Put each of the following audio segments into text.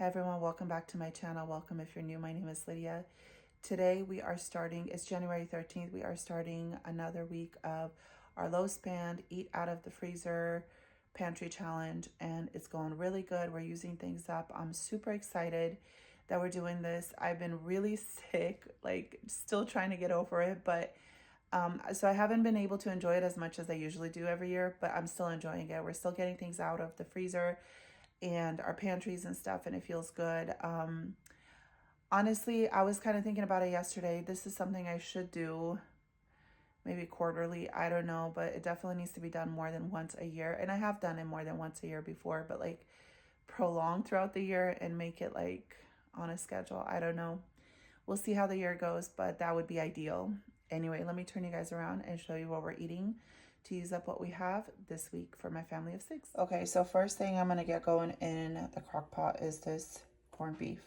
Hi everyone, welcome back to my channel. Welcome if you're new. My name is Lydia. Today we are starting, it's January 13th. We are starting another week of our low spend, eat out of the freezer pantry challenge, and it's going really good. We're using things up. I'm super excited that we're doing this. I've been really sick, like still trying to get over it, but so I haven't been able to enjoy it as much as I usually do every year, but I'm still enjoying it. We're still getting things out of the freezer and our pantries and stuff, and it feels good. Honestly, I was kind of thinking about it yesterday. This is something I should do maybe quarterly. I don't know, but it definitely needs to be done more than once a year. And I have done it more than once a year before, but like prolong throughout the year and make it like on a schedule. I don't know. We'll see how the year goes, but that would be ideal. Anyway, let me turn you guys around and show you what we're eating to use up what we have this week for my family of 6. Okay, so first thing I'm gonna get going in the crock pot is this corned beef.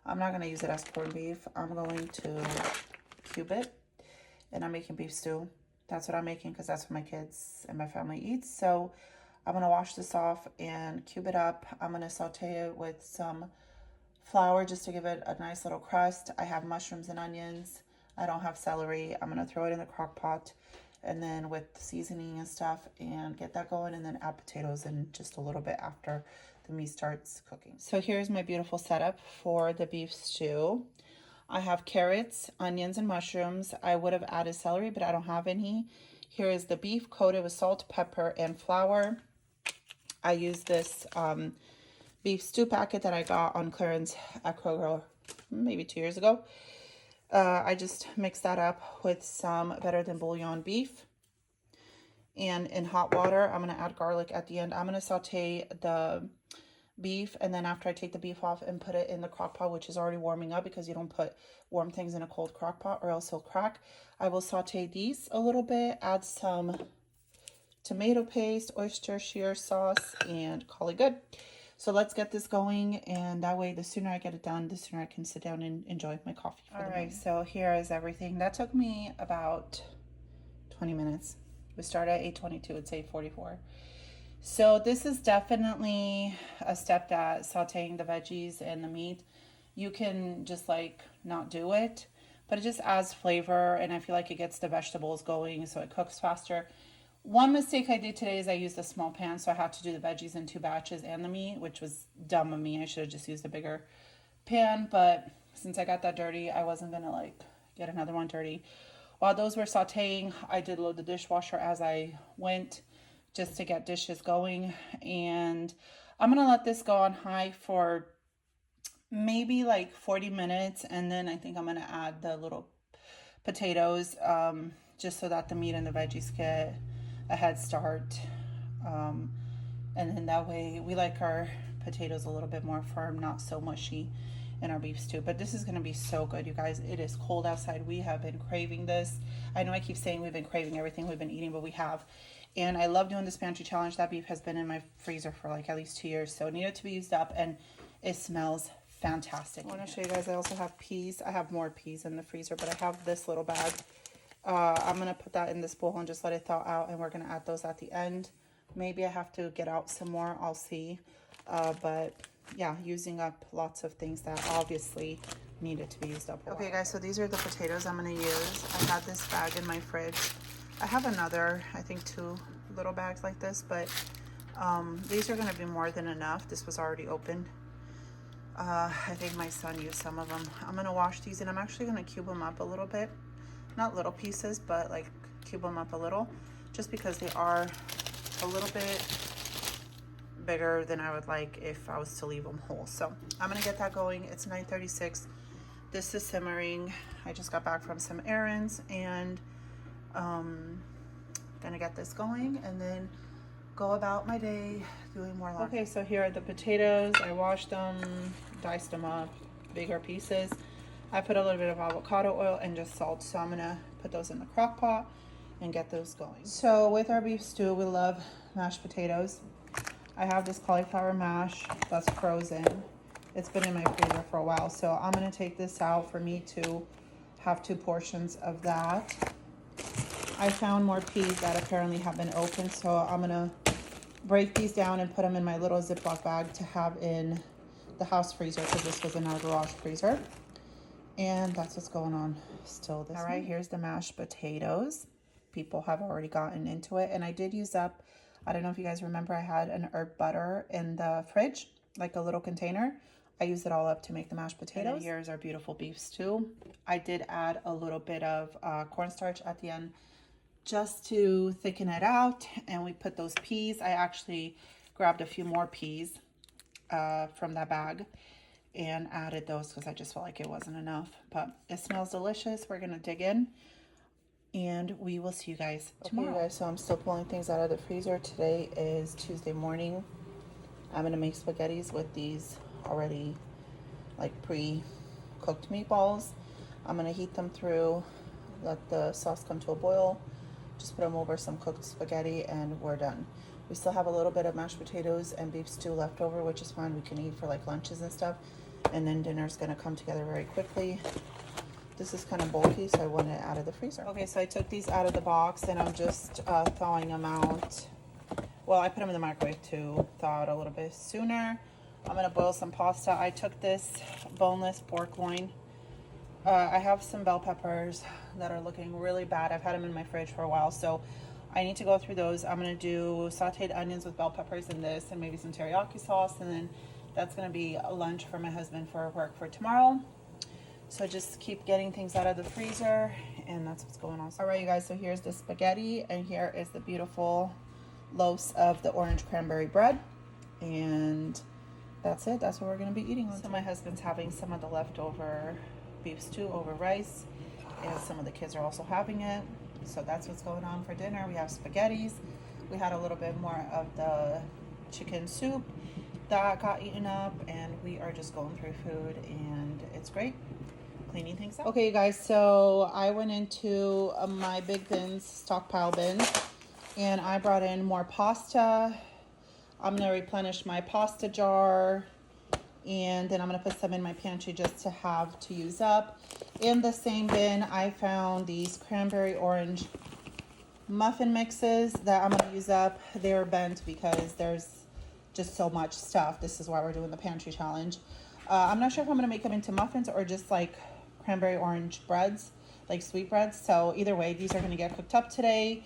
I'm not gonna use it as corned beef. I'm going to cube it, and I'm making beef stew. That's what I'm making because that's what my kids and my family eats. So I'm gonna wash this off and cube it up. I'm gonna saute it with some flour just to give it a nice little crust. I have mushrooms and onions. I don't have celery. I'm gonna throw it in the crock pot and then with seasoning and stuff and get that going, and then add potatoes in just a little bit after the meat starts cooking. So here's my beautiful setup for the beef stew. I have carrots, onions, and mushrooms. I would have added celery, but I don't have any. Here is the beef coated with salt, pepper, and flour. I use this beef stew packet that I got on clearance at Kroger maybe 2 years ago. I just mix that up with some Better Than Bouillon beef. And in hot water, I'm going to add garlic at the end. I'm going to saute the beef, and then after I take the beef off and put it in the crock pot, which is already warming up because you don't put warm things in a cold crock pot or else it'll crack. I will saute these a little bit, add some tomato paste, Worcestershire sauce, and call it good. So let's get this going, and that way the sooner I get it done, the sooner I can sit down and enjoy my coffee. All right, so here is everything. That took me about 20 minutes. We started at 8:22, it's 8:44. So this is definitely a step that sauteing the veggies and the meat, you can just like not do it, but it just adds flavor, and I feel like it gets the vegetables going so it cooks faster. One mistake I did today is I used a small pan, so I had to do the veggies in 2 batches and the meat, which was dumb of me. I should have just used a bigger pan, but since I got that dirty, I wasn't gonna like get another one dirty. While those were sauteing, I did load the dishwasher as I went just to get dishes going, and I'm gonna let this go on high for maybe like 40 minutes, and then I think I'm gonna add the little potatoes just so that the meat and the veggies get a head start, and then that way we like our potatoes a little bit more firm, not so mushy in our beef stew. But this is going to be so good, you guys. It is cold outside. We have been craving this. I know I keep saying we've been craving everything we've been eating, but we have. And I love doing this pantry challenge. That beef has been in my freezer for like at least 2 years, so it needed to be used up, and it smells fantastic. I want to show you guys, I also have peas. I have more peas in the freezer, but I have this little bag. I'm going to put that in this bowl and just let it thaw out, and we're going to add those at the end. Maybe I have to get out some more. I'll see. But yeah, using up lots of things that obviously needed to be used up. Okay, guys, so these are the potatoes I'm going to use. I had this bag in my fridge. I have another, I think 2 little bags like this, but these are going to be more than enough. This was already opened. I think my son used some of them. I'm going to wash these, and I'm actually going to cube them up a little bit. Not little pieces, but like cube them up a little, just because they are a little bit bigger than I would like if I was to leave them whole. So I'm gonna get that going. It's 9:36. This is simmering. I just got back from some errands, and gonna get this going and then go about my day doing more laundry. Okay, so here are the potatoes. I washed them, diced them up, bigger pieces. I put a little bit of avocado oil and just salt, so I'm gonna put those in the crock pot and get those going. So with our beef stew, we love mashed potatoes. I have this cauliflower mash that's frozen. It's been in my freezer for a while, so I'm gonna take this out for me to have 2 portions of that. I found more peas that apparently have been opened, so I'm gonna break these down and put them in my little Ziploc bag to have in the house freezer because this was in our garage freezer. And that's what's going on still this All right, here's the mashed potatoes. People have already gotten into it. And I did use up, I don't know if you guys remember, I had an herb butter in the fridge, like a little container. I used it all up to make the mashed potatoes. And here's our beautiful beef stew. I did add a little bit of cornstarch at the end just to thicken it out. And we put those peas. I actually grabbed a few more peas from that bag and added those because I just felt like it wasn't enough. But it smells delicious. We're going to dig in. And we will see you guys tomorrow. Okay, guys, so I'm still pulling things out of the freezer. Today is Tuesday morning. I'm going to make spaghettis with these already like pre-cooked meatballs. I'm going to heat them through, let the sauce come to a boil, just put them over some cooked spaghetti, and we're done. We still have a little bit of mashed potatoes and beef stew left over, which is fine. We can eat for like lunches and stuff. And then dinner's going to come together very quickly. This is kind of bulky, so I want it out of the freezer. Okay, so I took these out of the box and I'm just thawing them out. Well, I put them in the microwave to thaw out a little bit sooner. I'm gonna boil some pasta. I took this boneless pork loin. I have some bell peppers that are looking really bad. I've had them in my fridge for a while, so I need to go through those. I'm gonna do sauteed onions with bell peppers in this and maybe some teriyaki sauce, and then that's gonna be a lunch for my husband for work for tomorrow. So just keep getting things out of the freezer, and that's what's going on. All right, you guys, so here's the spaghetti, and here is the beautiful loaves of the orange cranberry bread, and that's it. That's what we're going to be eating on. So my husband's having some of the leftover beef stew over rice, and some of the kids are also having it. So that's what's going on for dinner. We have spaghettis. We had a little bit more of the chicken soup that got eaten up, and we are just going through food, and it's great. Cleaning things up. Okay, you guys, so I went into my big bins, stockpile bin, and I brought in more pasta. I'm gonna replenish my pasta jar, and then I'm gonna put some in my pantry just to have to use up. In the same bin, I found these cranberry orange muffin mixes that I'm gonna use up. They're bent because there's just so much stuff. This is why we're doing the pantry challenge. I'm not sure if I'm gonna make them into muffins or just like cranberry orange breads, like sweet breads. So either way, these are going to get cooked up today.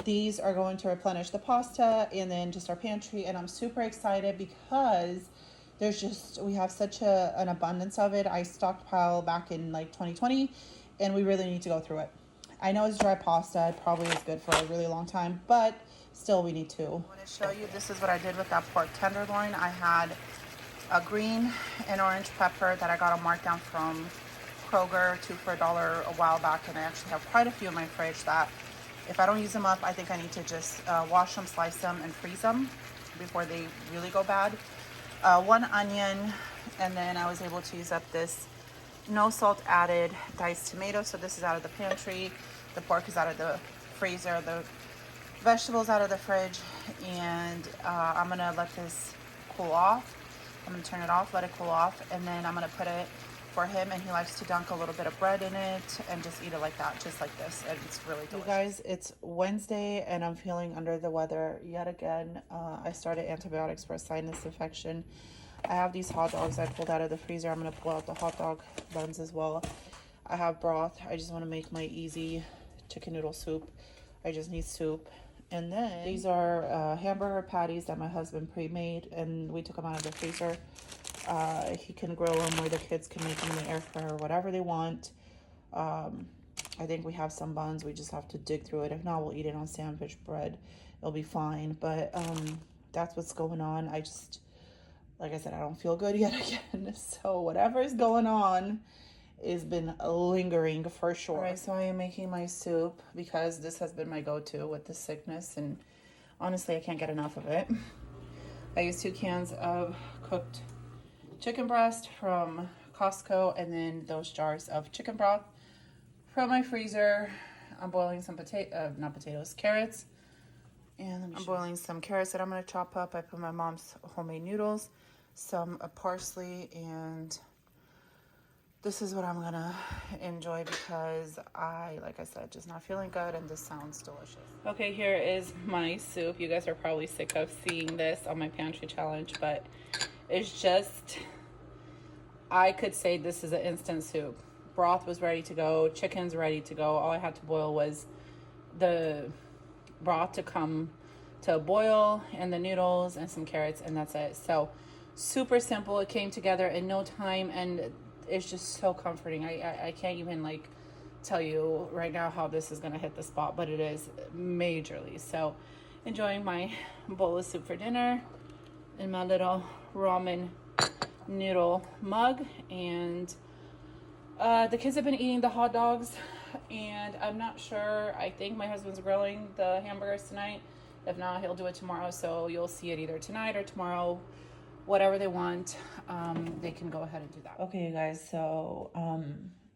These are going to replenish the pasta and then just our pantry. And I'm super excited because we have such an abundance of it. I stockpiled back in like 2020, and we really need to go through it. I know it's dry pasta. It probably is good for a really long time, but still we need to. I want to show you, this is what I did with that pork tenderloin. I had a green and orange pepper that I got a markdown from Kroger, 2 for $1 a while back, and I actually have quite a few in my fridge that if I don't use them up, I think I need to just wash them, slice them, and freeze them before they really go bad. 1 onion, and then I was able to use up this no salt added diced tomato. So this is out of the pantry, the pork is out of the freezer, the vegetables out of the fridge, and I'm gonna let this cool off. I'm gonna turn it off, let it cool off, and then I'm gonna put it for him, and he likes to dunk a little bit of bread in it and just eat it like that, just like this, and it's really delicious. You guys, it's Wednesday and I'm feeling under the weather yet again. I started antibiotics for a sinus infection. I have these hot dogs I pulled out of the freezer. I'm gonna pull out the hot dog buns as well. I have broth. I just want to make my easy chicken noodle soup. I just need soup. And then these are hamburger patties that my husband pre-made, and we took them out of the freezer. He can grill them, or the kids can make them in the air fryer or whatever they want. I think we have some buns. We just have to dig through it. If not, we'll eat it on sandwich bread. It'll be fine. But that's what's going on. I just, like I said, I don't feel good yet again. So whatever is going on has been lingering for sure. All right, so I am making my soup because this has been my go-to with the sickness, and honestly, I can't get enough of it. I use 2 cans of cooked chicken breast from Costco, and then those jars of chicken broth from my freezer. I'm boiling some carrots. And I'm boiling some carrots that I'm going to chop up. I put my mom's homemade noodles, some parsley, and this is what I'm going to enjoy because like I said, just not feeling good, and this sounds delicious. Okay, here is my soup. You guys are probably sick of seeing this on my pantry challenge, but it's just I could say this is an instant soup. Broth was ready to go, chicken's ready to go. All I had to boil was the broth to come to a boil, and the noodles and some carrots, and that's it. So super simple. It came together in no time, and it's just so comforting. I can't even like tell you right now how this is gonna hit the spot, but it is majorly. So enjoying my bowl of soup for dinner in my little ramen noodle mug. And the kids have been eating the hot dogs, and I'm not sure. I think my husband's grilling the hamburgers tonight. If not, he'll do it tomorrow. So you'll see it either tonight or tomorrow. Whatever they want, they can go ahead and do that. Okay, you guys, so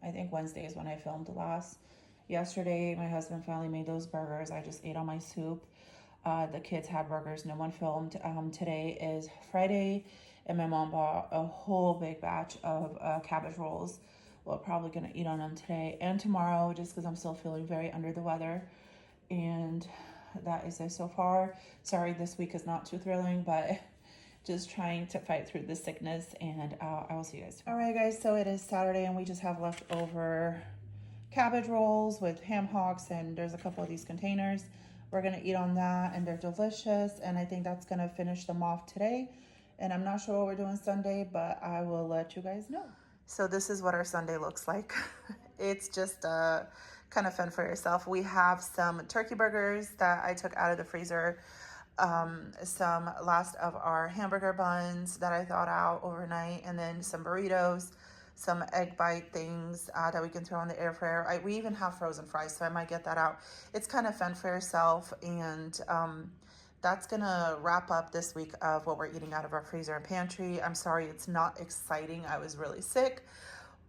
I think Wednesday is when I filmed the last. Yesterday, my husband finally made those burgers. I just ate all my soup. The kids had burgers. No one filmed. Today is Friday, and my mom bought a whole big batch of cabbage rolls. We're probably going to eat on them today and tomorrow just because I'm still feeling very under the weather. And that is it so far. Sorry, this week is not too thrilling, but just trying to fight through the sickness, and I will see you guys tomorrow. All right, guys, so it is Saturday, and we just have leftover cabbage rolls with ham hocks, and there's a couple of these containers. We're gonna eat on that, and they're delicious, and I think that's gonna finish them off today. And I'm not sure what we're doing Sunday, but I will let you guys know. So this is what our Sunday looks like. It's just kind of fun for yourself. We have some turkey burgers that I took out of the freezer, some last of our hamburger buns that I thawed out overnight, and then some burritos, some egg bite things that we can throw in the air fryer. We even have frozen fries, so I might get that out. It's kind of fun for yourself, and that's gonna wrap up this week of what we're eating out of our freezer and pantry. I'm sorry it's not exciting. I was really sick,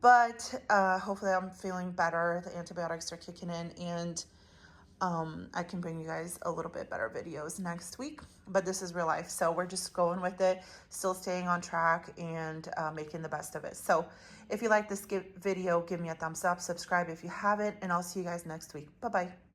but hopefully I'm feeling better. The antibiotics are kicking in, and I can bring you guys a little bit better videos next week, but this is real life. So we're just going with it, still staying on track, and making the best of it. So if you like this video, give me a thumbs up, subscribe if you haven't, and I'll see you guys next week. Bye-bye.